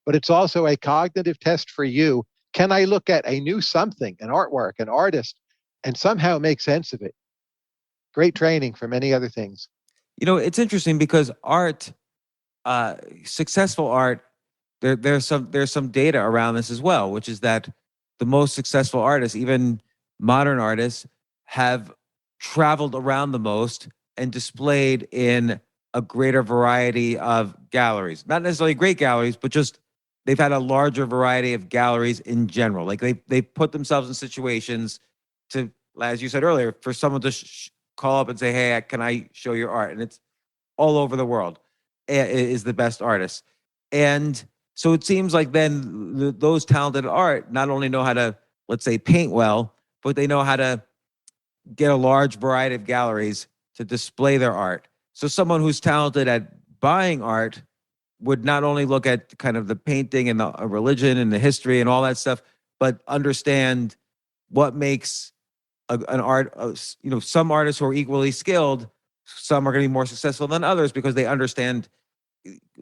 But it's also a cognitive test for you. Can I look at a new something, an artwork, an artist, and somehow make sense of it? Great training for many other things. It's interesting because art, successful art, there's some data around this as well, which is that the most successful artists, even modern artists, have traveled around the most and displayed in a greater variety of galleries. Not necessarily great galleries, but just they've had a larger variety of galleries in general. Like they put themselves in situations to, as you said earlier, for someone to call up and say, "Hey, can I show your art?" And it's all over the world is the best artist. And so it seems like then those talented art not only know how to, let's say, paint well, but they know how to get a large variety of galleries to display their art. So someone who's talented at buying art would not only look at kind of the painting and the religion and the history and all that stuff, but understand what makes an art. Some artists who are equally skilled, some are going to be more successful than others because they understand,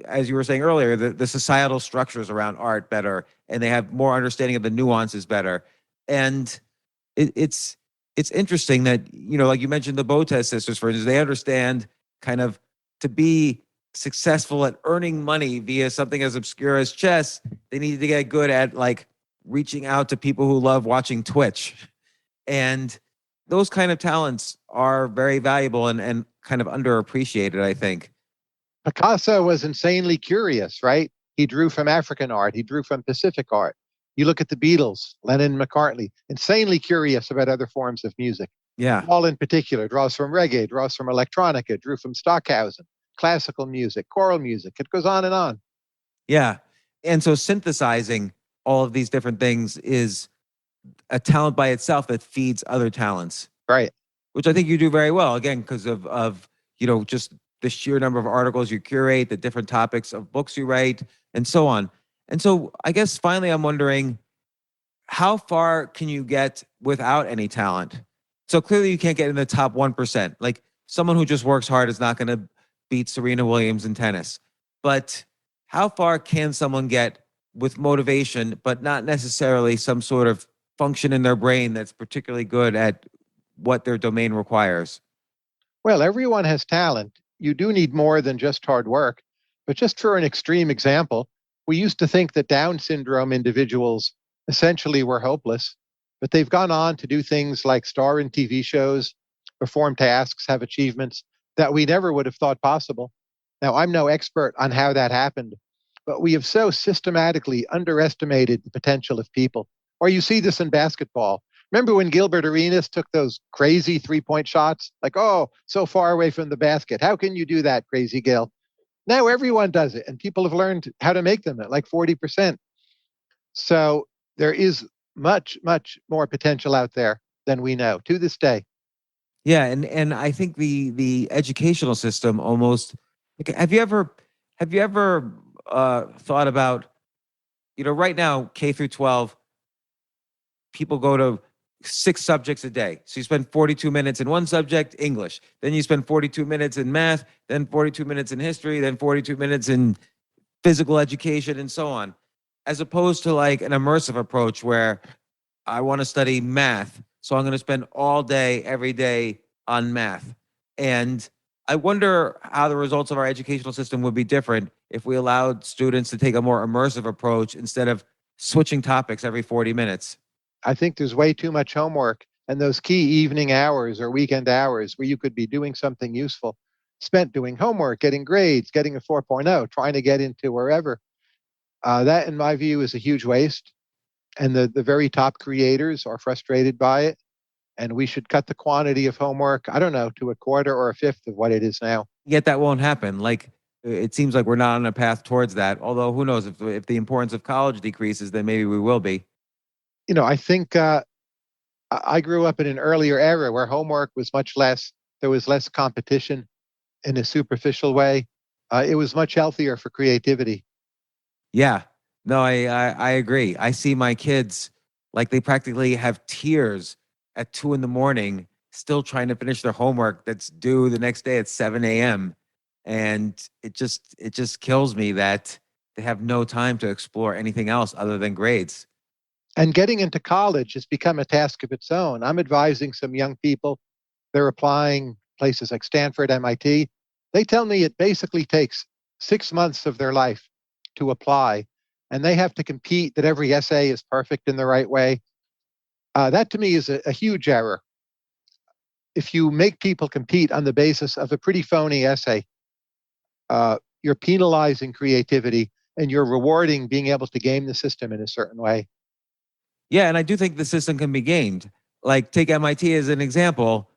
as you were saying earlier, the societal structures around art better, and they have more understanding of the nuances better. And it's interesting that, like you mentioned, the Botez sisters, for instance, they understand kind of to be successful at earning money via something as obscure as chess, they need to get good at like reaching out to people who love watching Twitch. And those kind of talents are very valuable and kind of underappreciated, I think. Picasso was insanely curious, right? He drew from African art, he drew from Pacific art. You look at the Beatles, Lennon, McCartney, insanely curious about other forms of music. Yeah. Paul in particular draws from reggae, draws from electronica, drew from Stockhausen, classical music, choral music. It goes on and on. Yeah. And so synthesizing all of these different things is a talent by itself that feeds other talents. Right. Which I think you do very well, again, because of just the sheer number of articles you curate, the different topics of books you write, and so on. And so I guess finally I'm wondering, how far can you get without any talent? So clearly you can't get in the top 1%. Like someone who just works hard is not going to beat Serena Williams in tennis. But how far can someone get with motivation, but not necessarily some sort of function in their brain that's particularly good at what their domain requires? Well, everyone has talent. You do need more than just hard work. But just for an extreme example, we used to think that Down syndrome individuals essentially were hopeless, but they've gone on to do things like star in TV shows, perform tasks, have achievements that we never would have thought possible. Now, I'm no expert on how that happened, but we have so systematically underestimated the potential of people. Or you see this in basketball. Remember when Gilbert Arenas took those crazy 3-point shots? Like, oh, so far away from the basket. How can you do that, crazy Gil? Now everyone does it, and people have learned how to make them at like 40%. So there is much, much more potential out there than we know to this day. Yeah, and I think the educational system almost, like, have you ever thought about, right now K through 12 people go to 6 subjects a day. So you spend 42 minutes in one subject, English. Then you spend 42 minutes in math, then 42 minutes in history, then 42 minutes in physical education, and so on. As opposed to like an immersive approach where I want to study math, so I'm going to spend all day, every day on math. And I wonder how the results of our educational system would be different if we allowed students to take a more immersive approach instead of switching topics every 40 minutes. I think there's way too much homework, and those key evening hours or weekend hours where you could be doing something useful spent doing homework, getting grades, getting a 4.0, trying to get into wherever. That, in my view, is a huge waste. And the very top creators are frustrated by it. And we should cut the quantity of homework, I don't know, to a quarter or a fifth of what it is now. Yet that won't happen. Like, it seems like we're not on a path towards that. Although, who knows, if the importance of college decreases, then maybe we will be. I think I grew up in an earlier era where homework was much less, there was less competition in a superficial way. It was much healthier for creativity. Yeah. No, I agree. I see my kids like they practically have tears at 2 a.m, still trying to finish their homework that's due the next day at 7 a.m. And it just kills me that they have no time to explore anything else other than grades. And getting into college has become a task of its own. I'm advising some young people. They're applying places like Stanford, MIT. They tell me it basically takes 6 months of their life to apply, and they have to compete that every essay is perfect in the right way. That to me is a huge error. If you make people compete on the basis of a pretty phony essay, you're penalizing creativity and you're rewarding being able to game the system in a certain way. Yeah, and I do think the system can be gamed. Like, take MIT as an example.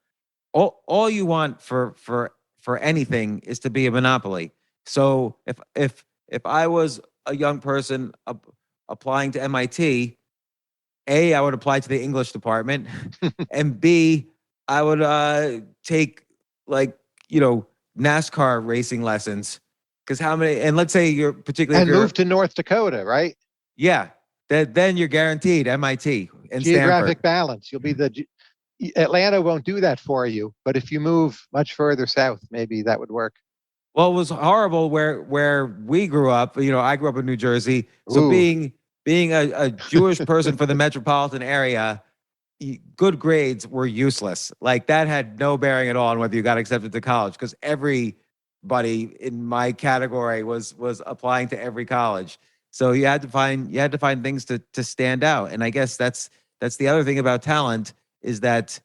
All you want for anything is to be a monopoly. So if I was a young person applying to MIT, A, I would apply to the English department, and B, I would take, like, NASCAR racing lessons. Because how many? And let's say you're particularly And move to North Dakota, right? yeah, then you're guaranteed MIT and Geographic Stanford. balance. You'll be Atlanta won't do that for you, but if you move much further south, maybe that would work. Well, it was horrible where we grew up. I grew up in New Jersey, so Ooh, being a Jewish person for the metropolitan area, good grades were useless. Like, that had no bearing at all on whether you got accepted to college, because everybody in my category was applying to every college. So you had to find things to stand out. And I guess that's the other thing about talent is that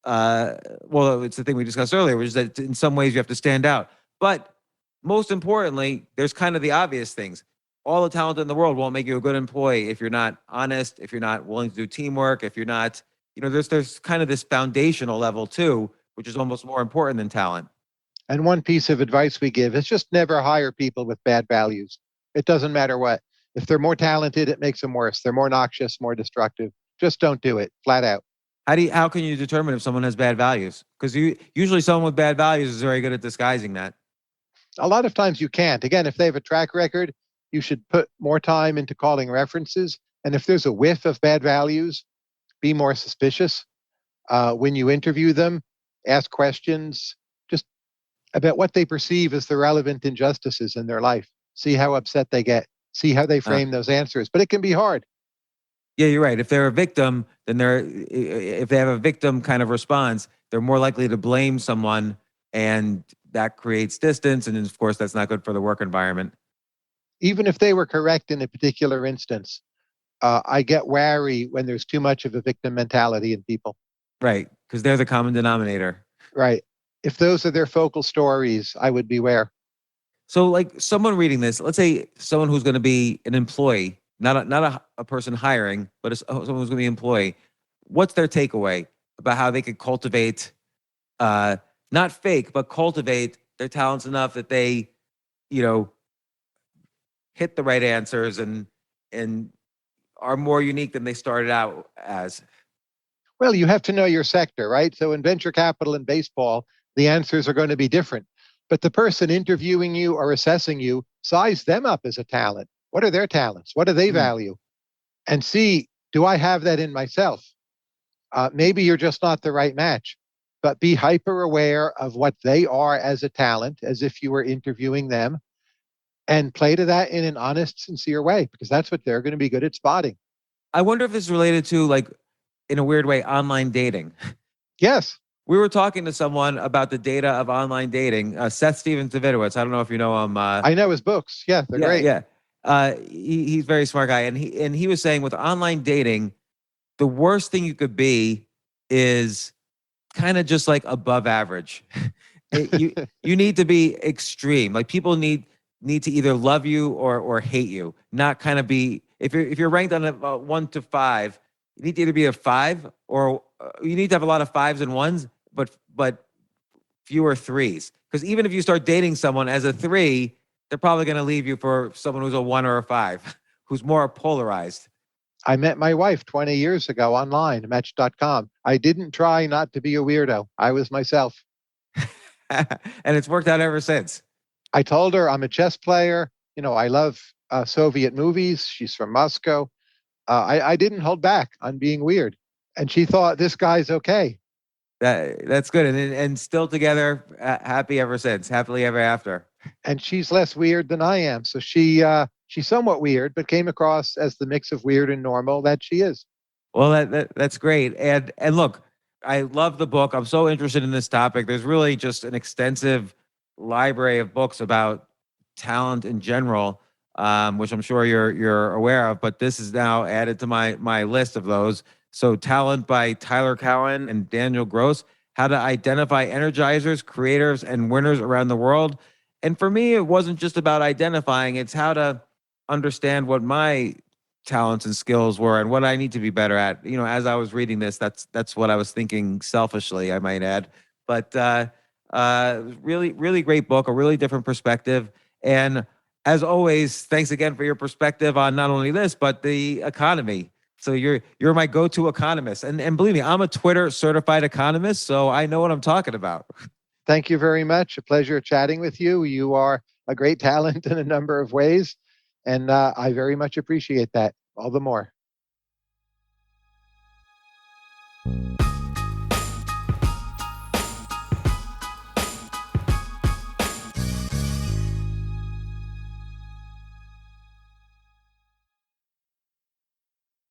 well, it's the thing we discussed earlier, which is that in some ways you have to stand out. But most importantly, there's kind of the obvious things. All the talent in the world won't make you a good employee if you're not honest, if you're not willing to do teamwork, if you're not, there's kind of this foundational level too, which is almost more important than talent. and one piece of advice we give is just never hire people with bad values. It doesn't matter what. If they're more talented, it makes them worse. They're more noxious, more destructive. Just don't do it, flat out. How can you determine if someone has bad values? Because usually someone with bad values is very good at disguising that. A lot of times you can't. Again, if they have a track record, you should put more time into calling references. And if there's a whiff of bad values, be more suspicious. When you interview them, ask questions just about what they perceive as the relevant injustices in their life. See how upset they get. See how they frame those answers. But it can be hard. Yeah, you're right. If they're a victim, then if they have a victim kind of response, they're more likely to blame someone, and that creates distance. And of course, that's not good for the work environment. Even if they were correct in a particular instance, I get wary when there's too much of a victim mentality in people. Right, because they're the common denominator. Right. If those are their focal stories, I would beware. So, like, someone reading this, let's say someone who's going to be an employee, not a person hiring, but someone who's going to be an employee. What's their takeaway about how they could cultivate, not fake, but cultivate their talents enough that they, hit the right answers and are more unique than they started out as? Well, you have to know your sector, right? So in venture capital and baseball, the answers are going to be different. But the person interviewing you or assessing you, size them up as a talent. What are their talents? What do they value? And see, do I have that in myself? Maybe you're just not the right match, but be hyper aware of what they are as a talent, as if you were interviewing them, and play to that in an honest, sincere way, because that's what they're going to be good at spotting. I wonder if this is related to, like, in a weird way, online dating. Yes. We were talking to someone about the data of online dating. Seth Stevens-Davidowitz. I don't know if you know him. I know his books. Yeah, they're Yeah, great. yeah. He's a very smart guy, and he was saying with online dating, the worst thing you could be is kind of just like above average. You need to be extreme. Like people need to either love you or hate you, not kind of be. If you're ranked on a 1 to 5, you need to either be a 5 or you need to have a lot of 5s and 1s, but fewer 3s. Because even if you start dating someone as a 3, they're probably going to leave you for someone who's a 1 or a 5, who's more polarized. I met my wife 20 years ago online, Match.com. I didn't try not to be a weirdo. I was myself. And it's worked out ever since. I told her I'm a chess player. I love Soviet movies. She's from Moscow. I didn't hold back on being weird. And she thought, this guy's okay. That's good, and still together, happy ever since, happily ever after. And she's less weird than I am. So she's somewhat weird, but came across as the mix of weird and normal that she is. Well, that's great. And look, I love the book. I'm so interested in this topic. There's really just an extensive library of books about talent in general, which I'm sure you're aware of. But this is now added to my list of those. So, Talent by Tyler Cowen and Daniel Gross: How to Identify Energizers, Creators, and Winners Around the World. And for me, it wasn't just about identifying; it's how to understand what my talents and skills were and what I need to be better at. As I was reading this, that's what I was thinking selfishly, I might add. But really, really great book, a really different perspective. And as always, thanks again for your perspective on not only this, but the economy. So you're my go-to economist. And believe me, I'm a Twitter certified economist, so I know what I'm talking about. Thank you very much. A pleasure chatting with you. You are a great talent in a number of ways. And I very much appreciate that all the more.